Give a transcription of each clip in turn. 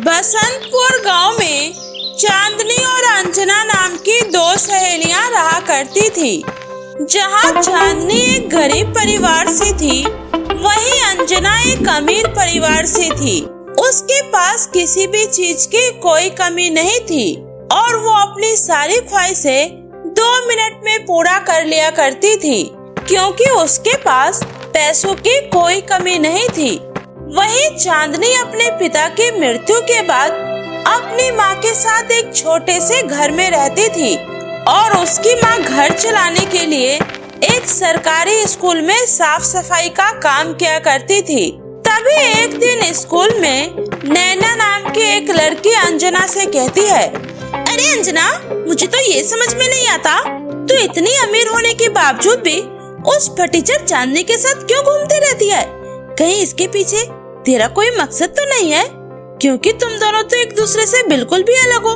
बसंतपुर गांव में चांदनी और अंजना नाम की दो सहेलियां रहा करती थी। जहां चांदनी एक गरीब परिवार से थी, वहीं अंजना एक अमीर परिवार से थी। उसके पास किसी भी चीज की कोई कमी नहीं थी और वो अपनी सारी ख्वाहिशें 2 मिनट में पूरा कर लिया करती थी, क्योंकि उसके पास पैसों की कोई कमी नहीं थी। वहीं चांदनी अपने पिता की मृत्यु के बाद अपनी माँ के साथ एक छोटे से घर में रहती थी और उसकी माँ घर चलाने के लिए एक सरकारी स्कूल में साफ सफाई का काम किया करती थी। तभी एक दिन स्कूल में नैना नाम की एक लड़की अंजना से कहती है, अरे अंजना, मुझे तो ये समझ में नहीं आता, तू इतनी अमीर होने के बावजूद भी उस फटीचर चांदनी के साथ क्यों घूमती रहती है? कहीं इसके पीछे तेरा कोई मकसद तो नहीं है? क्योंकि तुम दोनों तो एक दूसरे से बिल्कुल भी अलग हो।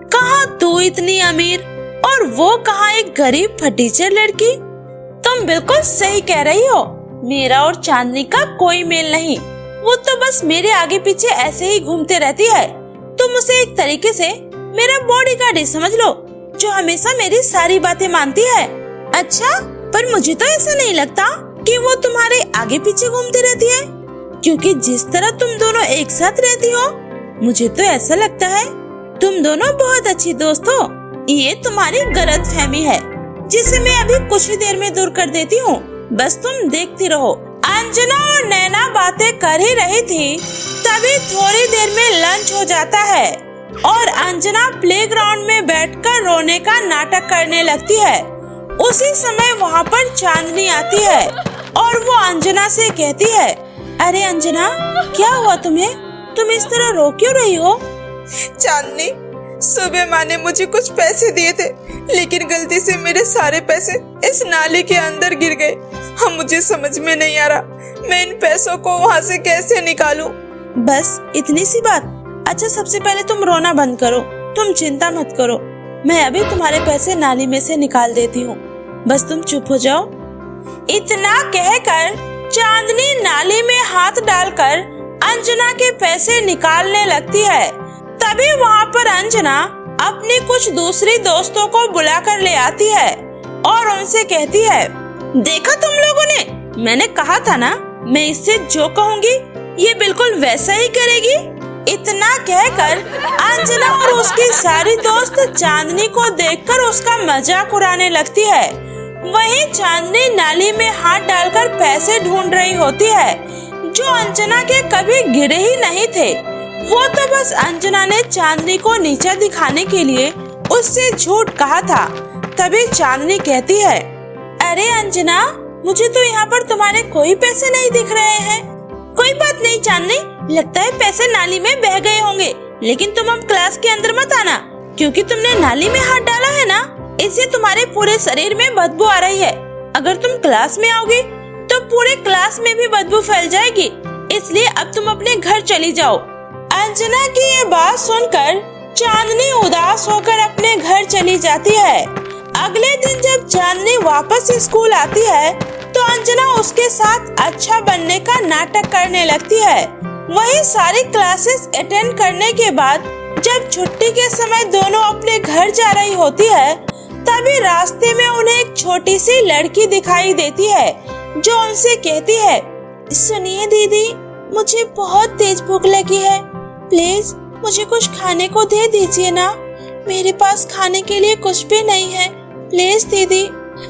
कहाँ तू इतनी अमीर और वो कहाँ एक गरीब फटीचर लड़की। तुम बिल्कुल सही कह रही हो, मेरा और चांदनी का कोई मेल नहीं। वो तो बस मेरे आगे पीछे ऐसे ही घूमते रहती है। तुम उसे एक तरीके से मेरा बॉडीगार्ड ही समझ लो, जो हमेशा मेरी सारी बातें मानती है। अच्छा, पर मुझे तो ऐसा नहीं लगता कि वो तुम्हारे आगे पीछे घूमती रहती है, क्योंकि जिस तरह तुम दोनों एक साथ रहती हो, मुझे तो ऐसा लगता है तुम दोनों बहुत अच्छी दोस्त हो। ये तुम्हारी गलतफहमी है, जिसे मैं अभी कुछ ही देर में दूर कर देती हूँ। बस तुम देखती रहो। अंजना और नैना बातें कर ही रही थी, तभी थोड़ी देर में लंच हो जाता है और अंजना प्लेग्राउंड में बैठकर रोने का नाटक करने लगती है। उसी समय वहाँ पर चांदनी आती है और वो अंजना से कहती है, अरे अंजना, क्या हुआ तुम्हें? तुम इस तरह रो क्यों रही हो? चांदनी, सुबह माँ ने मुझे कुछ पैसे दिए थे, लेकिन गलती से मेरे सारे पैसे इस नाले के अंदर गिर गए। हम मुझे समझ में नहीं आ रहा मैं इन पैसों को वहाँ से कैसे निकालूं। बस इतनी सी बात? अच्छा, सबसे पहले तुम रोना बंद करो, तुम चिंता मत करो, मैं अभी तुम्हारे पैसे नाली में से निकाल देती हूँ। बस तुम चुप हो जाओ। इतना कहकर चांदनी नाली में हाथ डालकर अंजना के पैसे निकालने लगती है। तभी वहाँ पर अंजना अपनी कुछ दूसरी दोस्तों को बुलाकर ले आती है और उनसे कहती है, देखा तुम लोगों ने, मैंने कहा था ना, मैं इससे जो कहूँगी ये बिल्कुल वैसा ही करेगी। इतना कहकर अंजना और उसकी सारी दोस्त चांदनी को देखकर उसका मजाक उड़ाने लगती है। वहीं चांदनी नाली में हाथ डालकर पैसे ढूंढ रही होती है, जो अंजना के कभी गिरे ही नहीं थे। वो तो बस अंजना ने चांदनी को नीचा दिखाने के लिए उससे झूठ कहा था। तभी चांदनी कहती है, अरे अंजना, मुझे तो यहाँ पर तुम्हारे कोई पैसे नहीं दिख रहे हैं। कोई बात नहीं चांदनी, लगता है पैसे नाली में बह गए होंगे, लेकिन तुम अब क्लास के अंदर मत आना, क्योंकि तुमने नाली में हाथ डाला है ना, इससे तुम्हारे पूरे शरीर में बदबू आ रही है। अगर तुम क्लास में आओगे तो पूरे क्लास में भी बदबू फैल जाएगी, इसलिए अब तुम अपने घर चली जाओ। अंजना की ये बात सुनकर चांदनी उदास होकर अपने घर चली जाती है। अगले दिन जब चांदनी वापस स्कूल आती है तो अंजना उसके साथ अच्छा बनने का नाटक करने लगती है। वहीं सारी क्लासेस अटेंड करने के बाद जब छुट्टी के समय दोनों अपने घर जा रही होती है, तभी रास्ते में उन्हें एक छोटी सी लड़की दिखाई देती है, जो उनसे कहती है, सुनिए दीदी, मुझे बहुत तेज भूख लगी है, प्लीज मुझे कुछ खाने को दे दीजिए ना, मेरे पास खाने के लिए कुछ भी नहीं है, प्लीज दीदी।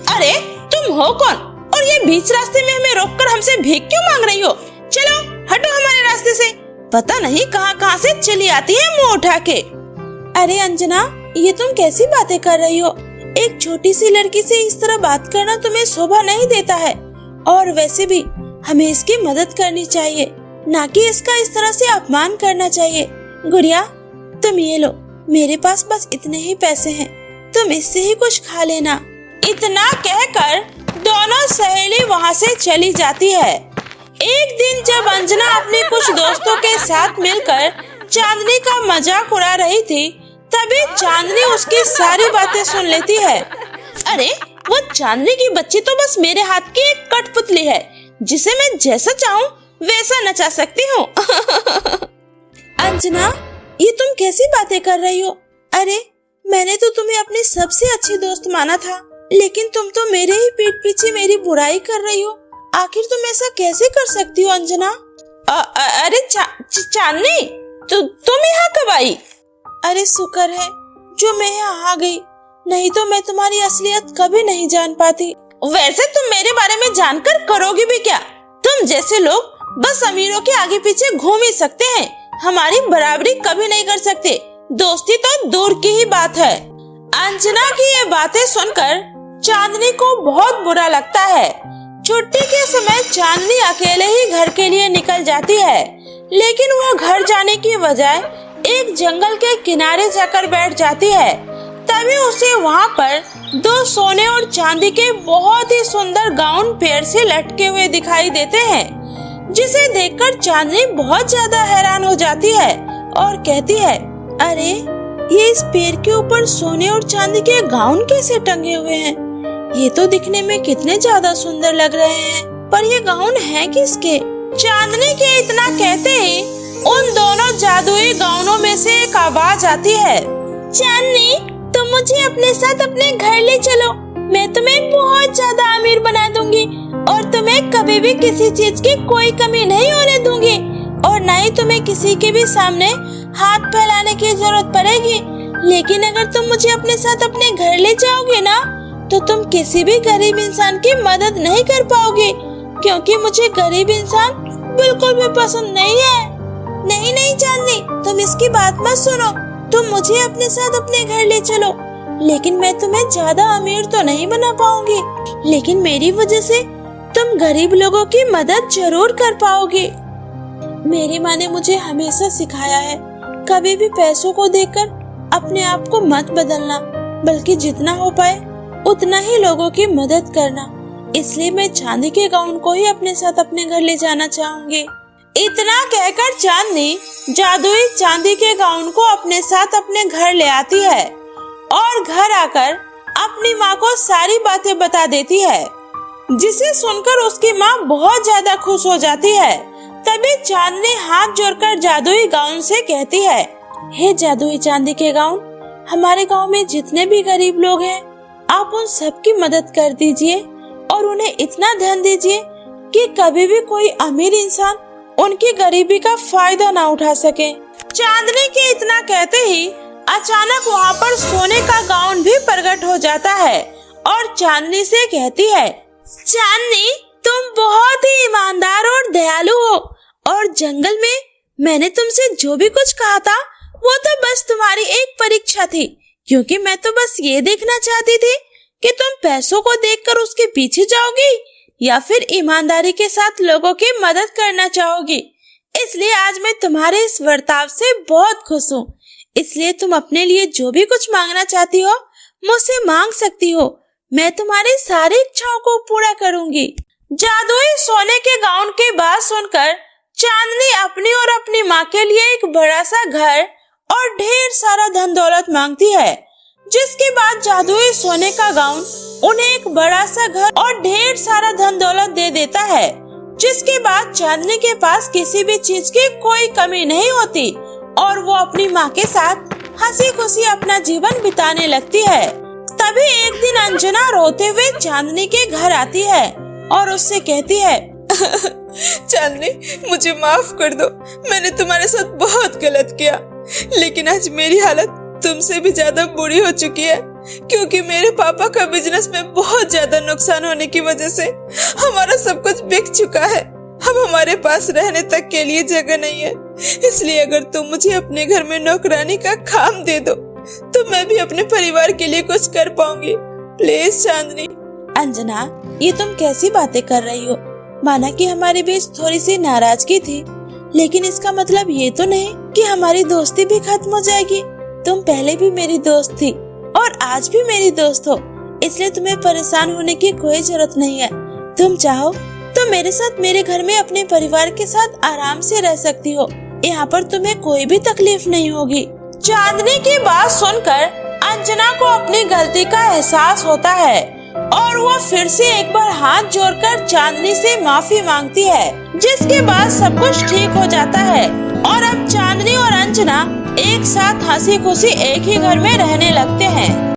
अरे तुम हो कौन और ये बीच रास्ते में हमें रोककर हमसे भीख क्यों मांग रही हो? चलो हटो हमारे रास्ते से। पता नहीं कहाँ से चली आती है मुंह उठा के। अरे अंजना, ये तुम कैसी बातें कर रही हो? एक छोटी सी लड़की से इस तरह बात करना तुम्हें शोभा नहीं देता है, और वैसे भी हमें इसकी मदद करनी चाहिए, ना कि इसका इस तरह से अपमान करना चाहिए। गुड़िया, तुम ये लो, मेरे पास बस इतने ही पैसे हैं, तुम इससे ही कुछ खा लेना। इतना कहकर दोनों सहेली वहाँ से चली जाती है। एक दिन जब अंजना अपने कुछ दोस्तों के साथ मिलकर चांदनी का मजाक उड़ा रही थी, तभी चांदनी उसकी सारी बातें सुन लेती है। अरे वो चांदनी की बच्ची तो बस मेरे हाथ की एक कठपुतली है, जिसे मैं जैसा चाहूँ वैसा नचा सकती हूँ। अंजना, कैसी बातें कर रही हो? अरे मैंने तो तुम्हें अपनी सबसे अच्छी दोस्त माना था, लेकिन तुम तो मेरे ही पीठ पीछे मेरी बुराई कर रही हो। आखिर तुम ऐसा कैसे कर सकती हो अंजना? अरे चांदनी, तुम यहाँ कब आई? अरे शुक्र है जो मैं यहाँ आ गई, नहीं तो मैं तुम्हारी असलियत कभी नहीं जान पाती। वैसे तुम मेरे बारे में जानकर करोगी भी क्या? तुम जैसे लोग बस अमीरों के आगे पीछे घूम ही सकते हैं, हमारी बराबरी कभी नहीं कर सकते। दोस्ती तो दूर की ही बात है। अंजना की ये बातें सुनकर चांदनी को बहुत बुरा लगता है। छुट्टी के समय चांदनी अकेले ही घर के लिए निकल जाती है, लेकिन वो घर जाने की बजाय एक जंगल के किनारे जाकर बैठ जाती है। तभी उसे वहाँ पर 2 सोने और चांदी के बहुत ही सुंदर गाउन पेड़ से लटके हुए दिखाई देते हैं, जिसे देखकर चांदनी बहुत ज्यादा हैरान हो जाती है और कहती है, अरे ये इस पेड़ के ऊपर सोने और चांदी के गाउन कैसे टंगे हुए हैं? ये तो दिखने में कितने ज्यादा सुंदर लग रहे हैं, पर ये गाउन है किसके? चांदनी के इतना कहते ही उन दोनों जादुई गाउनों में से एक आवाज आती है, चांदनी तुम मुझे अपने साथ अपने घर ले चलो, मैं तुम्हें बहुत ज्यादा अमीर बना दूंगी और तुम्हें कभी भी किसी चीज की कोई कमी नहीं होने दूंगी, और न ही तुम्हें किसी के भी सामने हाथ फैलाने की जरूरत पड़ेगी। लेकिन अगर तुम मुझे अपने साथ अपने घर ले जाओगे ना, तो तुम किसी भी गरीब इंसान की मदद नहीं कर पाओगे, क्योंकि मुझे गरीब इंसान बिल्कुल भी पसंद नहीं है। नहीं चांदनी, तुम इसकी बात मत सुनो, तुम मुझे अपने साथ अपने घर ले चलो, लेकिन मैं तुम्हें ज्यादा अमीर तो नहीं बना पाऊंगी, लेकिन मेरी वजह से तुम गरीब लोगों की मदद जरूर कर पाओगे। मेरी माँ ने मुझे हमेशा सिखाया है, कभी भी पैसों को देखकर अपने आप को मत बदलना, बल्कि जितना हो पाए उतना ही लोगों की मदद करना। इसलिए मैं चांदी के गाउन को ही अपने साथ अपने घर ले जाना चाहूंगी। इतना कहकर चांदनी जादुई चांदी के गाउन को अपने साथ अपने घर ले आती है और घर आकर अपनी माँ को सारी बातें बता देती है, जिसे सुनकर उसकी माँ बहुत ज्यादा खुश हो जाती है। तभी चांदनी हाथ जोड़कर जादुई गाउन से कहती है, हे जादुई चांदी के गाउन, हमारे गांव में जितने भी गरीब लोग हैं, आप उन सबकी मदद कर दीजिए और उन्हें इतना धन दीजिए कि कभी भी कोई अमीर इंसान उनकी गरीबी का फायदा ना उठा सके। चांदनी के इतना कहते ही अचानक वहाँ पर सोने का गाउन भी प्रकट हो जाता है और चांदनी से कहती है, चांदनी तुम बहुत ही ईमानदार और दयालु हो, और जंगल में मैंने तुमसे जो भी कुछ कहा था वो तो बस तुम्हारी एक परीक्षा थी, क्योंकि मैं तो बस ये देखना चाहती थी कि तुम पैसों को देखकर उसके पीछे जाओगी या फिर ईमानदारी के साथ लोगों की मदद करना चाहोगी। इसलिए आज मैं तुम्हारे इस बर्ताव से बहुत खुश हूँ। इसलिए तुम अपने लिए जो भी कुछ मांगना चाहती हो मुझसे मांग सकती हो, मैं तुम्हारी सारी इच्छाओं को पूरा करूंगी। जादुई सोने के गाउन की बात सुनकर चांदनी अपनी और अपनी माँ के लिए एक बड़ा सा घर और ढेर सारा धन दौलत मांगती है, जिसके बाद जादुई सोने का गाउन उन्हें एक बड़ा सा घर और ढेर सारा धन दौलत दे देता है, जिसके बाद चांदनी के पास किसी भी चीज की कोई कमी नहीं होती और वो अपनी माँ के साथ हंसी खुशी अपना जीवन बिताने लगती है। तभी एक दिन अंजना रोते हुए चांदनी के घर आती है और उससे कहती है, चांदनी मुझे माफ कर दो, मैंने तुम्हारे साथ बहुत गलत किया, लेकिन आज मेरी हालत तुमसे भी ज्यादा बुरी हो चुकी है, क्योंकि मेरे पापा का बिजनेस में बहुत ज्यादा नुकसान होने की वजह से हमारा सब कुछ बिक चुका है। अब हमारे पास रहने तक के लिए जगह नहीं है, इसलिए अगर तुम मुझे अपने घर में नौकरानी का काम दे दो तो मैं भी अपने परिवार के लिए कुछ कर पाऊंगी। प्लीज चांदनी। अंजना, ये तुम कैसी बातें कर रही हो? माना कि हमारे बीच थोड़ी सी नाराजगी थी, लेकिन इसका मतलब ये तो नहीं कि हमारी दोस्ती भी खत्म हो जाएगी। तुम पहले भी मेरी दोस्त थी और आज भी मेरी दोस्त हो, इसलिए तुम्हें परेशान होने की कोई जरूरत नहीं है। तुम चाहो तो मेरे साथ मेरे घर में अपने परिवार के साथ आराम से रह सकती हो, यहाँ पर तुम्हें कोई भी तकलीफ नहीं होगी। चांदनी की बात सुनकर अंजना को अपनी गलती का एहसास होता है और वो फिर से एक बार हाथ जोड़कर चांदनी से माफी मांगती है, जिसके बाद सब कुछ ठीक हो जाता है और अब चांदनी और अंजना एक साथ हंसी खुशी एक ही घर में रहने लगते हैं।